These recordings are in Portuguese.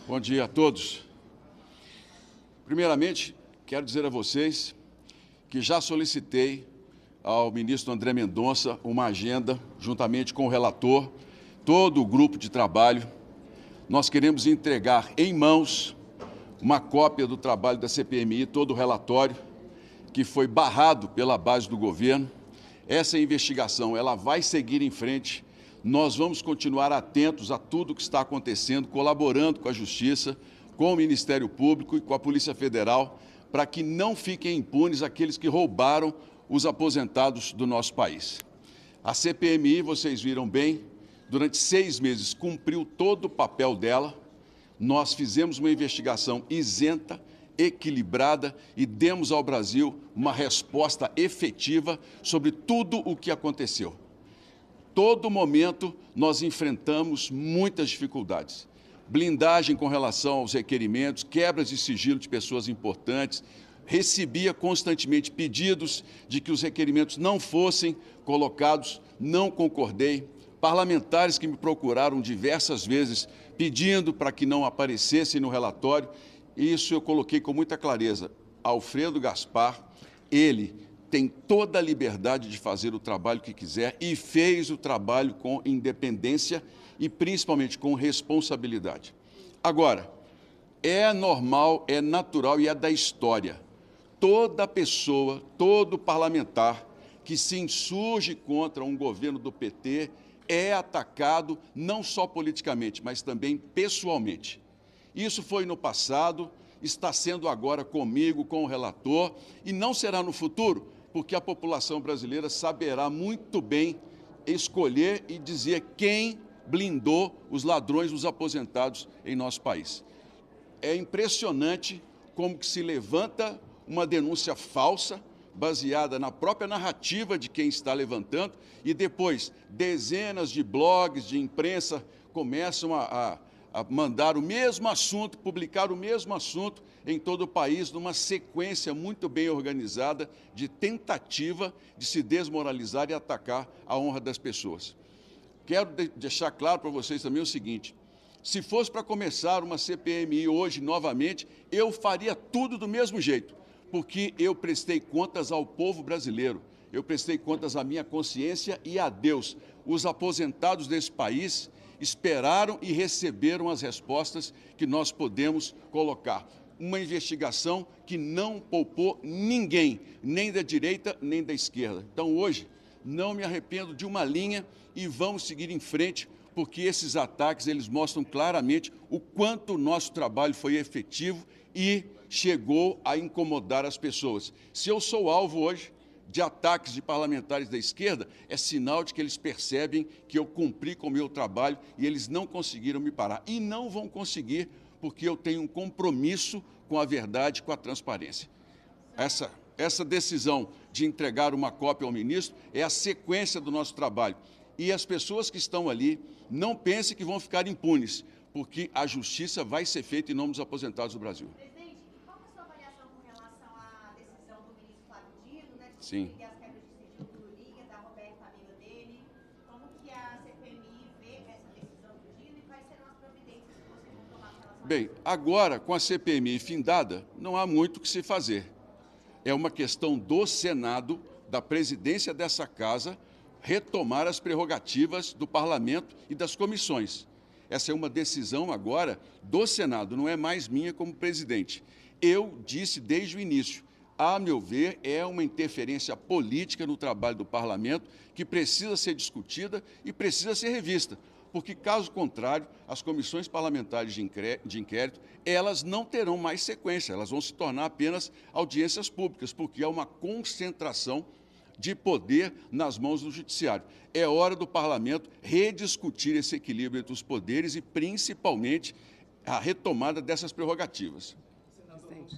Bom dia a todos. Primeiramente, quero dizer a vocês que já solicitei ao ministro André Mendonça uma agenda, juntamente com o relator, todo o grupo de trabalho. Nós queremos entregar em mãos uma cópia do trabalho da CPMI, todo o relatório, que foi barrado pela base do governo. Essa investigação ela vai seguir em frente. Nós vamos continuar atentos a tudo o que está acontecendo, colaborando com a Justiça, com o Ministério Público e com a Polícia Federal, para que não fiquem impunes aqueles que roubaram os aposentados do nosso país. A CPMI, vocês viram bem, durante 6 meses cumpriu todo o papel dela. Nós fizemos uma investigação isenta, equilibrada e demos ao Brasil uma resposta efetiva sobre tudo o que aconteceu. Todo momento nós enfrentamos muitas dificuldades. Blindagem com relação aos requerimentos, quebras de sigilo de pessoas importantes, recebia constantemente pedidos de que os requerimentos não fossem colocados, não concordei. Parlamentares que me procuraram diversas vezes pedindo para que não aparecessem no relatório. Isso eu coloquei com muita clareza. Alfredo Gaspar, ele tem toda a liberdade de fazer o trabalho que quiser e fez o trabalho com independência e principalmente com responsabilidade. Agora, é normal, é natural e é da história. Toda pessoa, todo parlamentar que se insurge contra um governo do PT é atacado não só politicamente, mas também pessoalmente. Isso foi no passado, está sendo agora comigo, com o relator, e não será no futuro, porque a população brasileira saberá muito bem escolher e dizer quem blindou os ladrões, os aposentados em nosso país. É impressionante como que se levanta uma denúncia falsa, baseada na própria narrativa de quem está levantando, e depois dezenas de blogs, de imprensa, começam a mandar o mesmo assunto, publicar o mesmo assunto em todo o país, numa sequência muito bem organizada de tentativa de se desmoralizar e atacar a honra das pessoas. Quero deixar claro para vocês também o seguinte: se fosse para começar uma CPMI hoje novamente, eu faria tudo do mesmo jeito, porque eu prestei contas ao povo brasileiro, eu prestei contas à minha consciência e a Deus. Os aposentados desse país esperaram e receberam as respostas que nós podemos colocar. Uma investigação que não poupou ninguém, nem da direita, nem da esquerda. Então, hoje, não me arrependo de uma linha e vamos seguir em frente, porque esses ataques, eles mostram claramente o quanto o nosso trabalho foi efetivo e chegou a incomodar as pessoas. Se eu sou alvo hoje de ataques de parlamentares da esquerda, é sinal de que eles percebem que eu cumpri com o meu trabalho e eles não conseguiram me parar. E não vão conseguir, porque eu tenho um compromisso com a verdade, com a transparência. Essa decisão de entregar uma cópia ao ministro é a sequência do nosso trabalho. E as pessoas que estão ali não pensem que vão ficar impunes, porque a justiça vai ser feita em nome dos aposentados do Brasil. Presidente, qual é a sua avaliação com relação à decisão do ministro Flávio Dino, né, de Sim. suspender as quebras de sigilo do Lula, da Roberta, amiga dele? Como que a CPMI vê essa decisão do Dino e quais serão as providências que vocês vão tomar com relação a isso? Bem, agora, com a CPMI findada, não há muito o que se fazer. É uma questão do Senado, da presidência dessa casa, retomar as prerrogativas do parlamento e das comissões. Essa é uma decisão agora do Senado, não é mais minha como presidente. Eu disse desde o início, a meu ver, é uma interferência política no trabalho do parlamento que precisa ser discutida e precisa ser revista, porque, caso contrário, as comissões parlamentares de inquérito, elas não terão mais sequência, elas vão se tornar apenas audiências públicas, porque há uma concentração de poder nas mãos do judiciário. É hora do parlamento rediscutir esse equilíbrio entre os poderes e, principalmente, a retomada dessas prerrogativas. Senador, no caso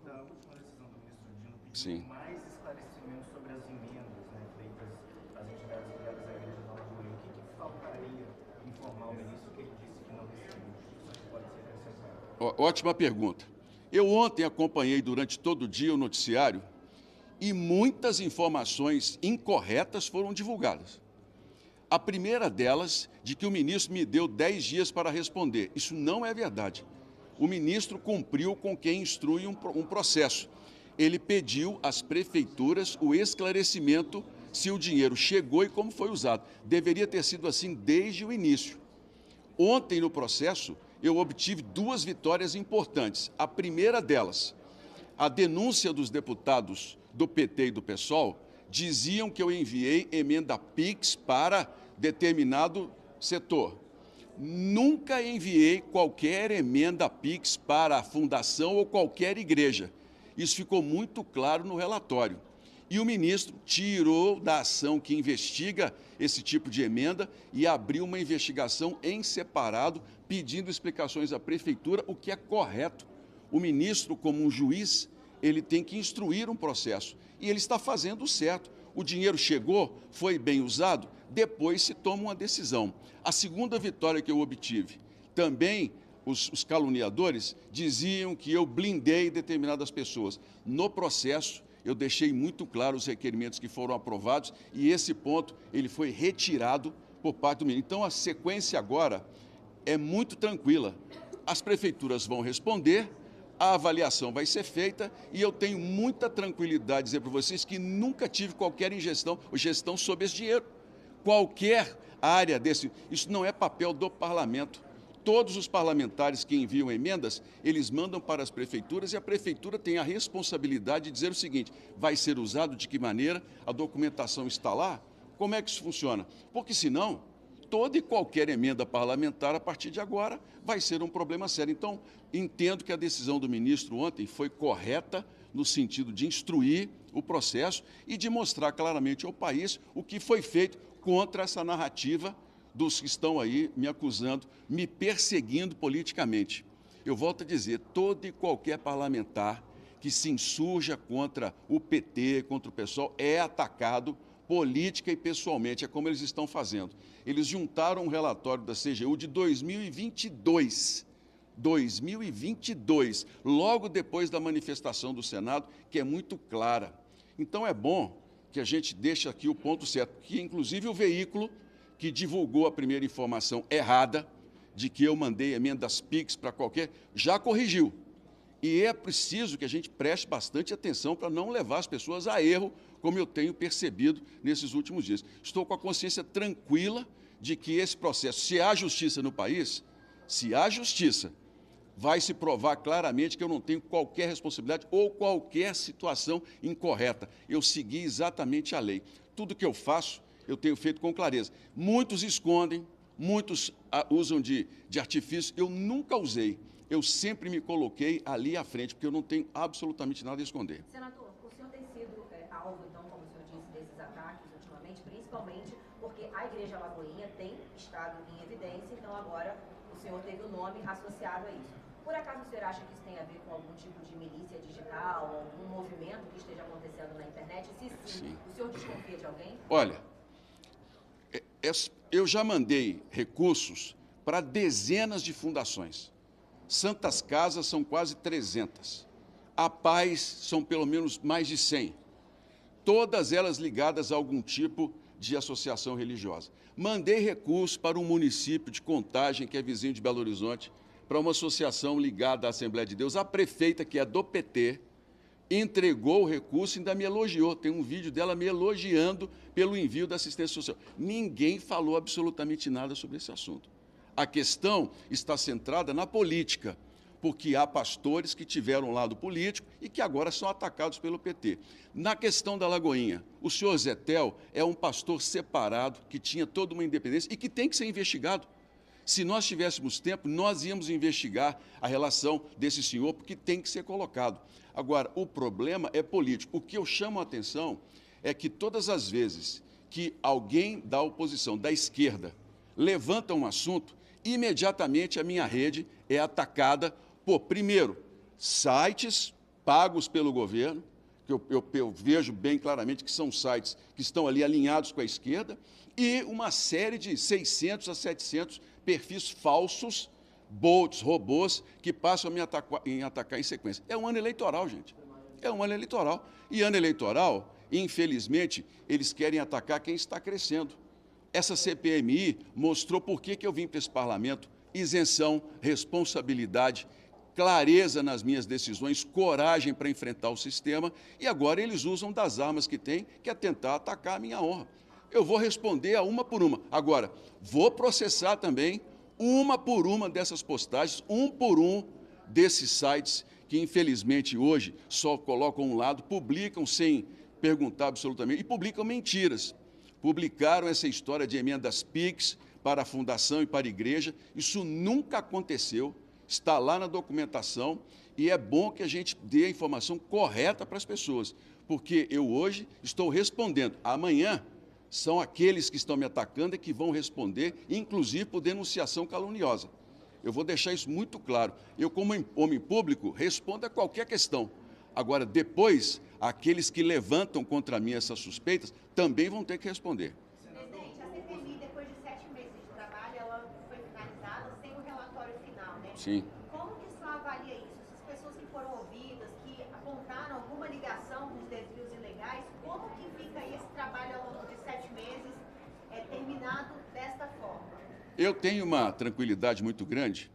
da última decisão do ministro Dino, pediu Sim. mais esclarecimentos sobre as emendas, né, feitas às entidades ligadas à Igreja Nova de Rio. O que faltaria informar o ministro que ele disse que não recebeu? Isso que pode ser acrescentado. Ótima pergunta. Eu ontem acompanhei durante todo o dia o noticiário e muitas informações incorretas foram divulgadas. A primeira delas, de que o ministro me deu 10 dias para responder. Isso não é verdade. o ministro cumpriu com quem instrui um processo. Ele pediu às prefeituras o esclarecimento se o dinheiro chegou e como foi usado. Deveria ter sido assim desde o início. Ontem, no processo, eu obtive 2 vitórias importantes. A primeira delas, a denúncia dos deputados do PT e do PSOL diziam que eu enviei emenda PIX para determinado setor. Nunca enviei qualquer emenda PIX para a fundação ou qualquer igreja. Isso ficou muito claro no relatório. E o ministro tirou da ação que investiga esse tipo de emenda e abriu uma investigação em separado, pedindo explicações à prefeitura, o que é correto. O ministro, como um juiz, ele tem que instruir um processo. E ele está fazendo o certo. O dinheiro chegou, foi bem usado, depois se toma uma decisão. A segunda vitória que eu obtive, também os caluniadores diziam que eu blindei determinadas pessoas. No processo, eu deixei muito claro os requerimentos que foram aprovados e esse ponto ele foi retirado por parte do ministro. Então, a sequência agora é muito tranquila. As prefeituras vão responder, a avaliação vai ser feita e eu tenho muita tranquilidade de dizer para vocês que nunca tive qualquer gestão sobre esse dinheiro. Qualquer área desse, isso não é papel do parlamento. Todos os parlamentares que enviam emendas, eles mandam para as prefeituras e a prefeitura tem a responsabilidade de dizer o seguinte, vai ser usado de que maneira, a documentação está lá, como é que isso funciona? Porque senão, toda e qualquer emenda parlamentar a partir de agora vai ser um problema sério. Então, entendo que a decisão do ministro ontem foi correta no sentido de instruir o processo e de mostrar claramente ao país o que foi feito contra essa narrativa dos que estão aí me acusando, me perseguindo politicamente. Eu volto a dizer, todo e qualquer parlamentar que se insurja contra o PT, contra o PSOL, é atacado política e pessoalmente, é como eles estão fazendo. Eles juntaram um relatório da CGU de 2022, logo depois da manifestação do Senado, que é muito clara. Então é bom que a gente deixe aqui o ponto certo, que inclusive o veículo que divulgou a primeira informação errada, de que eu mandei emendas PIX para qualquer, já corrigiu. E é preciso que a gente preste bastante atenção para não levar as pessoas a erro, como eu tenho percebido nesses últimos dias. Estou com a consciência tranquila de que esse processo, se há justiça no país, se há justiça, vai se provar claramente que eu não tenho qualquer responsabilidade ou qualquer situação incorreta. Eu segui exatamente a lei. Tudo que eu faço, eu tenho feito com clareza. Muitos escondem, muitos usam de artifício. Eu nunca usei. Eu sempre me coloquei ali à frente, porque eu não tenho absolutamente nada a esconder. Senador, o senhor tem sido alvo, então, como o senhor disse, desses ataques ultimamente, principalmente porque a Igreja Lagoinha tem estado em evidência, então agora o senhor teve o nome associado a isso. Por acaso o senhor acha que isso tem a ver com algum tipo de milícia digital, algum movimento que esteja acontecendo na internet? Se sim, o senhor desconfia de alguém? Olha, eu já mandei recursos para dezenas de fundações. Santas Casas são quase 300. A Paz são pelo menos mais de 100. Todas elas ligadas a algum tipo de associação religiosa. Mandei recursos para um município de Contagem, que é vizinho de Belo Horizonte, para uma associação ligada à Assembleia de Deus. A prefeita, que é do PT, entregou o recurso e ainda me elogiou. Tem um vídeo dela me elogiando pelo envio da assistência social. Ninguém falou absolutamente nada sobre esse assunto. A questão está centrada na política, porque há pastores que tiveram um lado político e que agora são atacados pelo PT. Na questão da Lagoinha, o senhor Zetel é um pastor separado, que tinha toda uma independência e que tem que ser investigado. Se nós tivéssemos tempo, nós íamos investigar a relação desse senhor, porque tem que ser colocado. Agora, o problema é político. O que eu chamo a atenção é que todas as vezes que alguém da oposição, da esquerda, levanta um assunto, imediatamente a minha rede é atacada por, primeiro, sites pagos pelo governo, que eu vejo bem claramente que são sites que estão ali alinhados com a esquerda, e uma série de 600 a 700 perfis falsos, bots, robôs, que passam a me atacar em sequência. É um ano eleitoral, gente. É um ano eleitoral. E ano eleitoral, infelizmente, eles querem atacar quem está crescendo. Essa CPMI mostrou por que eu vim para esse parlamento. Isenção, responsabilidade, clareza nas minhas decisões, coragem para enfrentar o sistema, e agora eles usam das armas que têm, que é tentar atacar a minha honra. Eu vou responder a uma por uma. Agora, vou processar também uma por uma dessas postagens, um por um desses sites que, infelizmente, hoje só colocam um lado, publicam sem perguntar absolutamente, e publicam mentiras. Publicaram essa história de emendas PIX para a fundação e para a igreja. Isso nunca aconteceu, está lá na documentação, e é bom que a gente dê a informação correta para as pessoas, porque eu hoje estou respondendo. Amanhã são aqueles que estão me atacando e que vão responder, inclusive por denunciação caluniosa. Eu vou deixar isso muito claro. Eu, como homem público, respondo a qualquer questão. Agora, depois, aqueles que levantam contra mim essas suspeitas também vão ter que responder. Presidente, a CPMI, depois de 7 meses de trabalho, ela foi finalizada sem o relatório final, né? Sim. Como que o senhor avalia isso? Essas pessoas que foram ouvidas, que apontaram alguma ligação com os desvios ilegais, como que fica esse trabalho ao longo de 7 meses, terminado desta forma? Eu tenho uma tranquilidade muito grande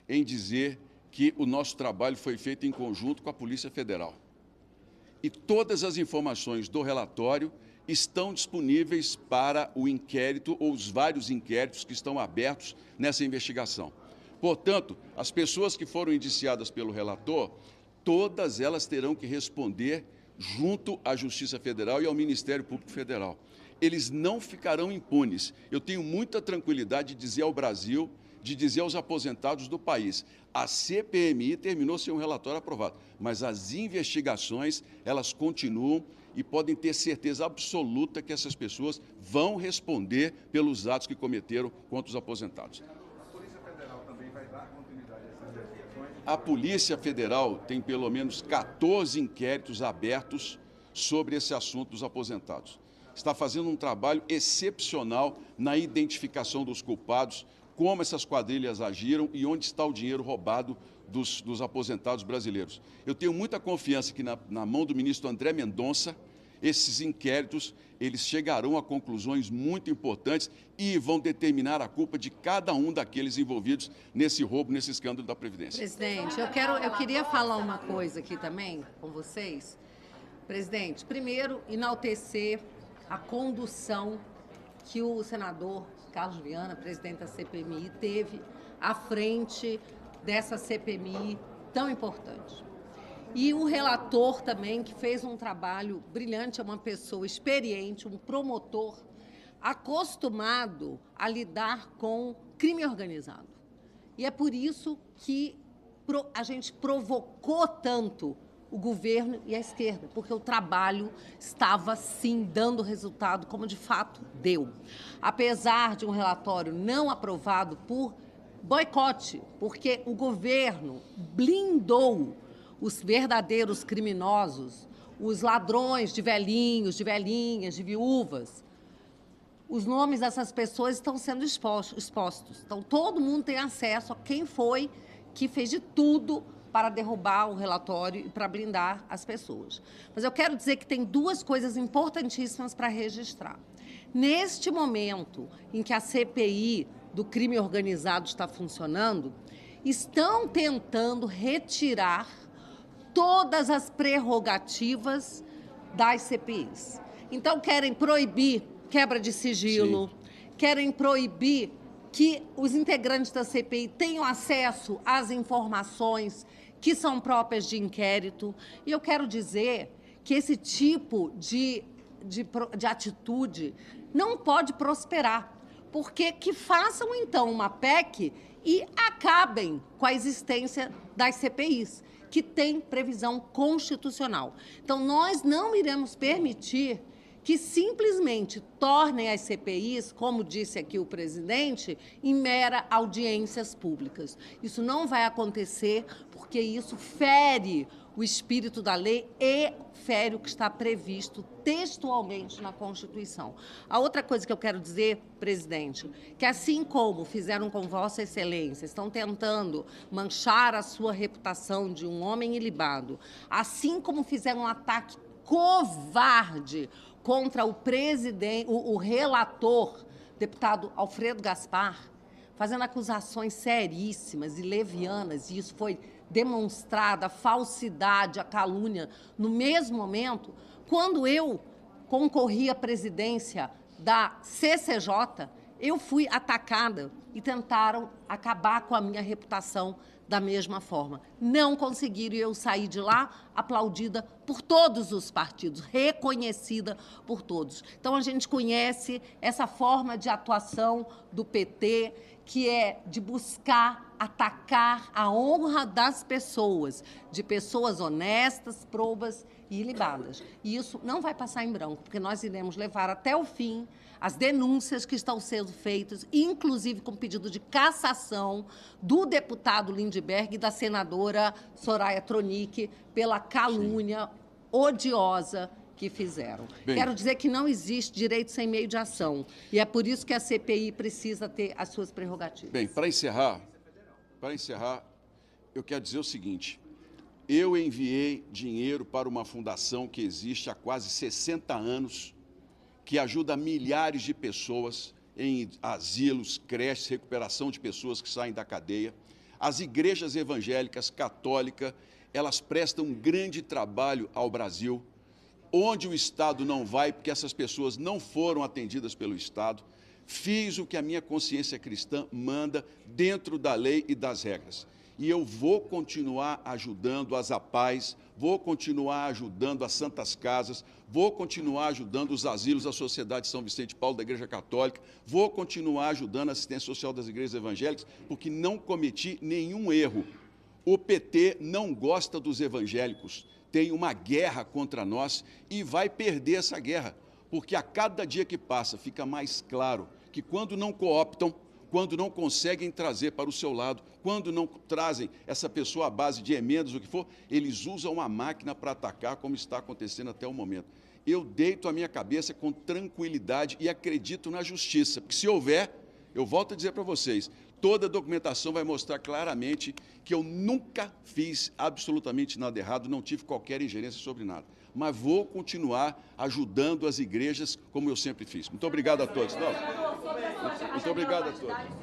em dizer que o nosso trabalho foi feito em conjunto com a Polícia Federal. E todas as informações do relatório estão disponíveis para o inquérito ou os vários inquéritos que estão abertos nessa investigação. Portanto, as pessoas que foram indiciadas pelo relator, todas elas terão que responder junto à Justiça Federal e ao Ministério Público Federal. Eles não ficarão impunes. Eu tenho muita tranquilidade de dizer ao Brasil, de dizer aos aposentados do país, a CPMI terminou sem um relatório aprovado, mas as investigações, elas continuam e podem ter certeza absoluta que essas pessoas vão responder pelos atos que cometeram contra os aposentados. A Polícia Federal também vai dar continuidade a essas investigações? A Polícia Federal tem pelo menos 14 inquéritos abertos sobre esse assunto dos aposentados. Está fazendo um trabalho excepcional na identificação dos culpados, como essas quadrilhas agiram e onde está o dinheiro roubado dos aposentados brasileiros. Eu tenho muita confiança que na mão do ministro André Mendonça, esses inquéritos eles chegarão a conclusões muito importantes e vão determinar a culpa de cada um daqueles envolvidos nesse roubo, nesse escândalo da Previdência. Presidente, eu queria falar uma coisa aqui também com vocês. Presidente, primeiro, enaltecer a condução que o senador Carlos Viana, presidente da CPMI, teve à frente dessa CPMI tão importante. E o relator também, que fez um trabalho brilhante, é uma pessoa experiente, um promotor acostumado a lidar com crime organizado. E é por isso que a gente provocou tanto o governo e a esquerda, porque o trabalho estava, sim, dando resultado, como de fato deu. Apesar de um relatório não aprovado por boicote, porque o governo blindou os verdadeiros criminosos, os ladrões de velhinhos, de velhinhas, de viúvas. Os nomes dessas pessoas estão sendo expostos. Então, todo mundo tem acesso a quem foi que fez de tudo para derrubar o relatório e para blindar as pessoas. Mas eu quero dizer que tem duas coisas importantíssimas para registrar. Neste momento em que a CPI do crime organizado está funcionando, estão tentando retirar todas as prerrogativas das CPIs. Então, querem proibir quebra de sigilo, querem proibir que os integrantes da CPI tenham acesso às informações que são próprias de inquérito. E eu quero dizer que esse tipo de atitude não pode prosperar, porque que façam, então, uma PEC e acabem com a existência das CPIs, que tem previsão constitucional. Então, nós não iremos permitir que simplesmente tornem as CPIs, como disse aqui o presidente, em mera audiências públicas. Isso não vai acontecer, porque isso fere o espírito da lei e fere o que está previsto textualmente na Constituição. A outra coisa que eu quero dizer, presidente, que assim como fizeram com Vossa Excelência, estão tentando manchar a sua reputação de um homem ilibado, assim como fizeram um ataque covarde contra o presidente, o relator, deputado Alfredo Gaspar, fazendo acusações seríssimas e levianas, e isso foi demonstrada a falsidade, a calúnia, no mesmo momento, quando eu concorri à presidência da CCJ, eu fui atacada e tentaram acabar com a minha reputação da mesma forma. Não conseguiram e eu saí de lá aplaudida por todos os partidos, reconhecida por todos. Então, a gente conhece essa forma de atuação do PT, que é de buscar atacar a honra das pessoas, de pessoas honestas, probas e ilibadas. E isso não vai passar em branco, porque nós iremos levar até o fim as denúncias que estão sendo feitas, inclusive com pedido de cassação do deputado Lindbergh e da senadora Soraya Tronic pela calúnia odiosa que fizeram. Bem, quero dizer que não existe direito sem meio de ação, e é por isso que a CPI precisa ter as suas prerrogativas. Bem, para encerrar, eu quero dizer o seguinte: eu enviei dinheiro para uma fundação que existe há quase 60 anos, que ajuda milhares de pessoas em asilos, creches, recuperação de pessoas que saem da cadeia. As igrejas evangélicas, católicas, elas prestam um grande trabalho ao Brasil, onde o Estado não vai, porque essas pessoas não foram atendidas pelo Estado. Fiz o que a minha consciência cristã manda dentro da lei e das regras. E eu vou continuar ajudando as APAES, vou continuar ajudando as Santas Casas, vou continuar ajudando os asilos da Sociedade São Vicente Paulo, da Igreja Católica, vou continuar ajudando a assistência social das igrejas evangélicas, porque não cometi nenhum erro. O PT não gosta dos evangélicos, tem uma guerra contra nós e vai perder essa guerra, porque a cada dia que passa fica mais claro que quando não cooptam, quando não conseguem trazer para o seu lado, quando não trazem essa pessoa à base de emendas, o que for, eles usam a máquina para atacar, como está acontecendo até o momento. Eu deito a minha cabeça com tranquilidade e acredito na justiça, porque se houver, eu volto a dizer para vocês, toda a documentação vai mostrar claramente que eu nunca fiz absolutamente nada errado, não tive qualquer ingerência sobre nada. Mas vou continuar ajudando as igrejas como eu sempre fiz. Muito obrigado a todos. Não, muito obrigado a todos.